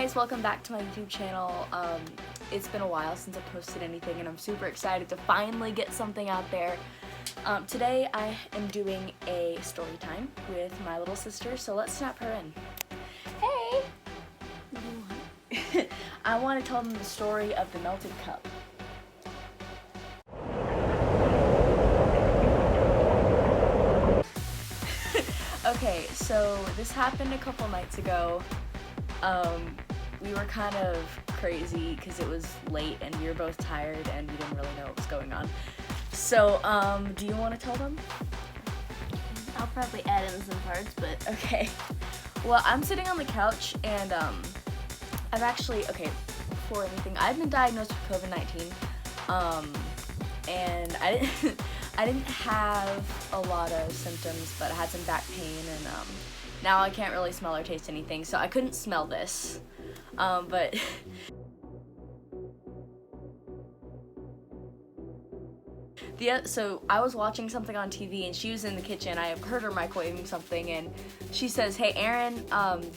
guys, welcome back to my YouTube channel. It's been a while since I posted anything and I'm super excited to finally get something out there. Today I am doing a story time with my little sister, so let's snap her in. Hey! I want to tell them the story of the melted cup. Okay, so this happened a couple nights ago. We were kind of crazy because it was late and we were both tired and we didn't really know what was going on. So, do you want to tell them? I'll probably add in some parts, but... Okay. Well, I'm sitting on the couch and, I've actually, okay, before anything, I've been diagnosed with COVID-19, and I didn't have a lot of symptoms, but I had some back pain, and, now I can't really smell or taste anything, so I couldn't smell this, but... So I was watching something on TV and she was in the kitchen. I heard her microwaving something and she says, "Hey Aaron,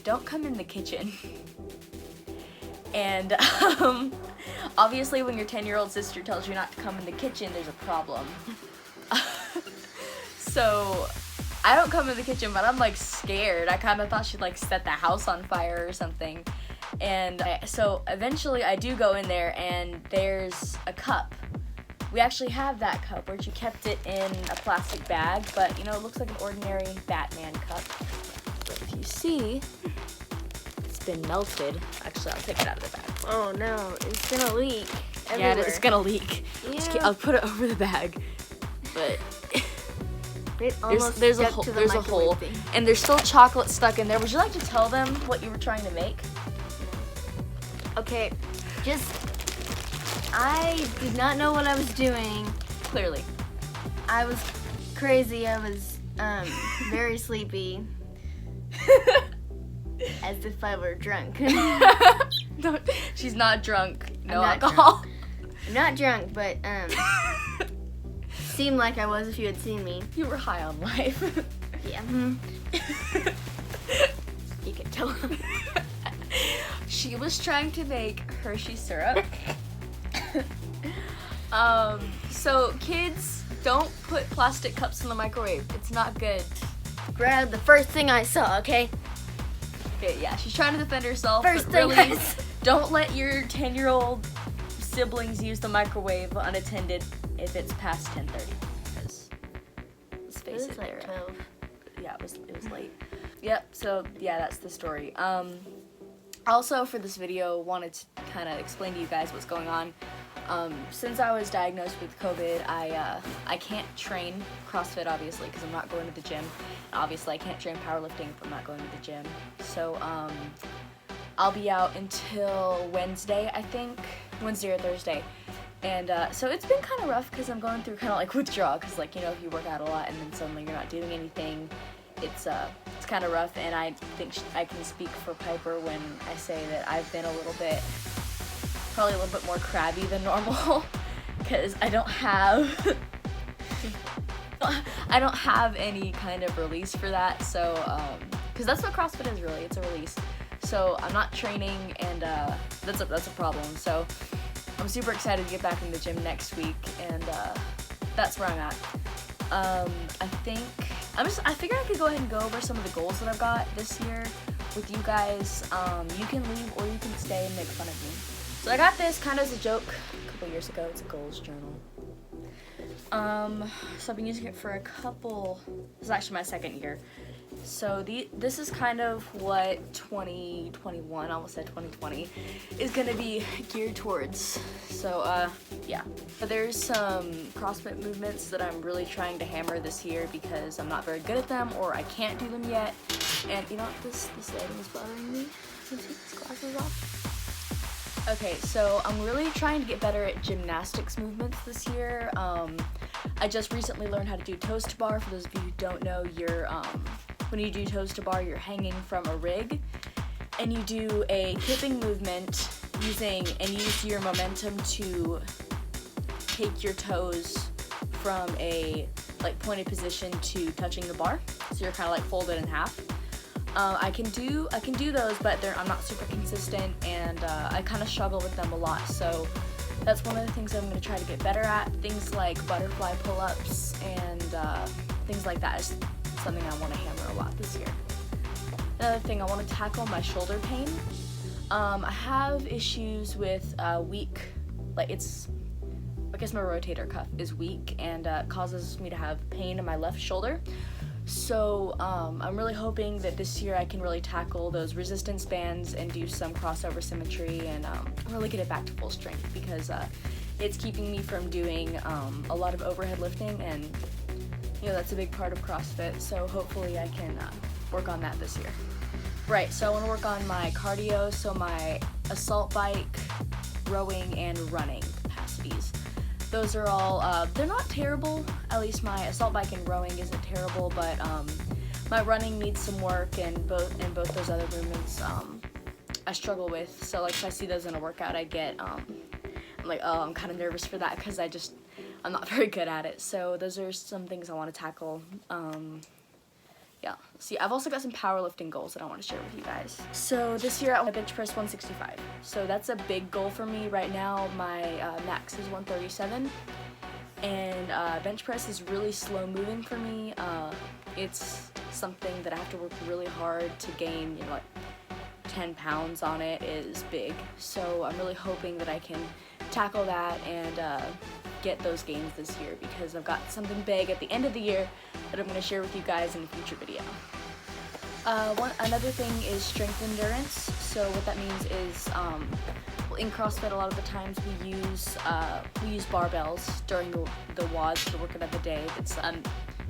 don't come in the kitchen." And obviously when your 10-year-old sister tells you not to come in the kitchen, there's a problem. So I don't come in the kitchen, but I'm like scared. I kind of thought she'd like set the house on fire or something. And so eventually I do go in there and there's a cup. We actually have that cup, where she kept it in a plastic bag, but you know, it looks like an ordinary Batman cup. But if you see, it's been melted. Actually, I'll take it out of the bag. Oh no, it's gonna leak everywhere. Yeah, it's gonna leak. Yeah. I'll put it over the bag. But it almost there's a stuck hole, to the there's a microwave hole, thing. and there's still chocolate stuck in there. Would you like to tell them what you were trying to make? Okay, I did not know what I was doing. Clearly. I was crazy. I was very sleepy. As if I were drunk. No, she's not drunk. No I'm not alcohol. drunk. I'm not drunk, but seemed like I was if you had seen me. You were high on life. Yeah. You could tell. She was trying to make Hershey syrup. So kids, don't put plastic cups in the microwave. It's not good. Grab the first thing I saw, okay? Yeah, she's trying to defend herself. First but thing really, I saw. Don't let your 10-year-old siblings use the microwave unattended if it's past 10:30. Because let's face it, like 12. Yeah, it was late. Yep. So yeah, that's the story. Also for this video, wanted to kind of explain to you guys what's going on. Since I was diagnosed with COVID, I can't train CrossFit, obviously, because I'm not going to the gym. And obviously, I can't train powerlifting if I'm not going to the gym. So, I'll be out until Wednesday, I think. Wednesday or Thursday. And, so it's been kind of rough because I'm going through kind of like withdrawal. Because, like, you know, if you work out a lot and then suddenly you're not doing anything, it's kind of rough. And I think I can speak for Piper when I say that I've been probably a little bit more crabby than normal because I don't have any kind of release for that, so because that's what CrossFit is really, it's a release. So I'm not training and that's a problem. So I'm super excited to get back in the gym next week, and that's where I'm at. I figure I could go ahead and go over some of the goals that I've got this year with you guys. You can leave or you can stay and make fun of me. So I got this kind of as a joke a couple years ago. It's a goals journal. So I've been using it for this is actually my second year. So this is kind of what 2021, I almost said 2020, is gonna be geared towards. So yeah. But there's some CrossFit movements that I'm really trying to hammer this year because I'm not very good at them or I can't do them yet. And you know what, this lighting is bothering me. Can you take these glasses off? Okay, so I'm really trying to get better at gymnastics movements this year. I just recently learned how to do toes to bar. For those of you who don't know, when you do toes to bar, you're hanging from a rig, and you do a kipping movement and use your momentum to take your toes from a like pointed position to touching the bar. So you're kind of like folded in half. I can do those, but I'm not super consistent, and I kind of struggle with them a lot. So that's one of the things I'm going to try to get better at. Things like butterfly pull-ups and things like that is something I want to hammer a lot this year. Another thing, I want to tackle my shoulder pain. I have issues with weak, I guess my rotator cuff is weak, and it causes me to have pain in my left shoulder. So I'm really hoping that this year I can really tackle those resistance bands and do some crossover symmetry and really get it back to full strength, because it's keeping me from doing a lot of overhead lifting, and that's a big part of CrossFit. So hopefully I can work on that this year. Right, so I want to work on my cardio, so my assault bike, rowing, and running capacities. Those are all, they're not terrible. At least my assault bike and rowing isn't terrible, but my running needs some work, and both those other movements I struggle with. So like if I see those in a workout, I get, I'm like, oh, I'm kind of nervous for that, because I'm not very good at it. So those are some things I want to tackle. Yeah, see, I've also got some powerlifting goals that I want to share with you guys. So this year I want to bench press 165. So that's a big goal for me. Right now my max is 137, and bench press is really slow moving for me. It's something that I have to work really hard to gain, like 10 pounds on it is big. So I'm really hoping that I can tackle that and get those gains this year, because I've got something big at the end of the year that I'm going to share with you guys in a future video. Another thing is strength endurance. So what that means is, in CrossFit a lot of the times we use barbells during the WODs, the workout of the day. It's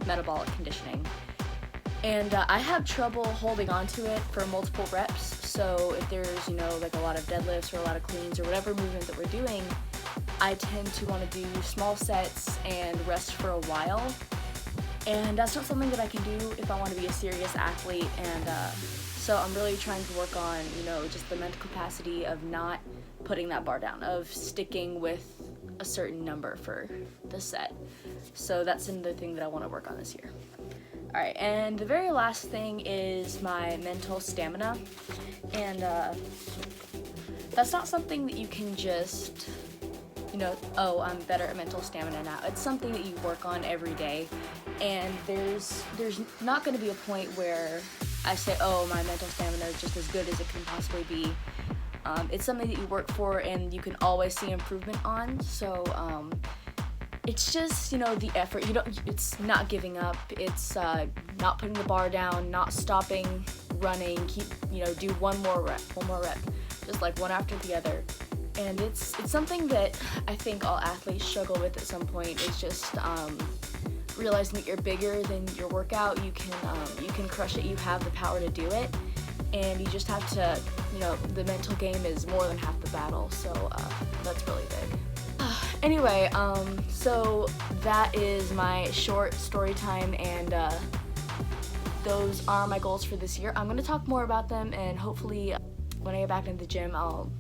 metabolic conditioning. And I have trouble holding on to it for multiple reps. So if there's, like a lot of deadlifts or a lot of cleans or whatever movement that we're doing, I tend to want to do small sets and rest for a while. And that's not something that I can do if I want to be a serious athlete. And so I'm really trying to work on, just the mental capacity of not putting that bar down, of sticking with a certain number for the set. So that's another thing that I want to work on this year. Alright, and the very last thing is my mental stamina. And that's not something that you can just, oh, I'm better at mental stamina now. It's something that you work on every day. And there's not going to be a point where I say, oh, my mental stamina is just as good as it can possibly be. It's something that you work for and you can always see improvement on. So it's just, the effort. It's not giving up. It's not putting the bar down, not stopping running. Do one more rep, just like one after the other. And it's something that I think all athletes struggle with at some point, is just realizing that you're bigger than your workout. You can crush it. You have the power to do it, and you just have to, the mental game is more than half the battle. So that's really big. Anyway, so that is my short story time, and those are my goals for this year. I'm going to talk more about them, and hopefully when I get back into the gym, I'll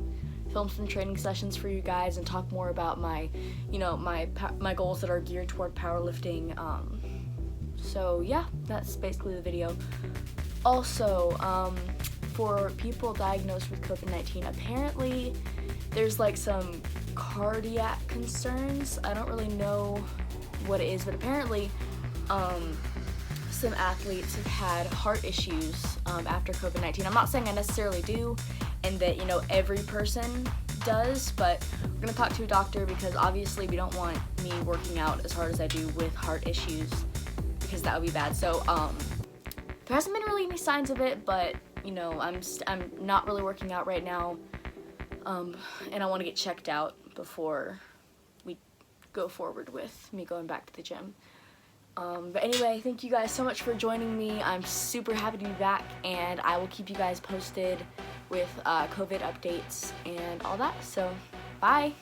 film some training sessions for you guys and talk more about my, my goals that are geared toward powerlifting. So yeah, that's basically the video. Also, for people diagnosed with COVID-19, apparently there's like some cardiac concerns. I don't really know what it is, but apparently some athletes have had heart issues after COVID-19. I'm not saying I necessarily do, and that every person does, but we're gonna talk to a doctor, because obviously we don't want me working out as hard as I do with heart issues, because that would be bad. So there hasn't been really any signs of it, but I'm not really working out right now, and I want to get checked out before we go forward with me going back to the gym. But anyway, thank you guys so much for joining me. I'm super happy to be back, and I will keep you guys posted with COVID updates and all that. So, bye!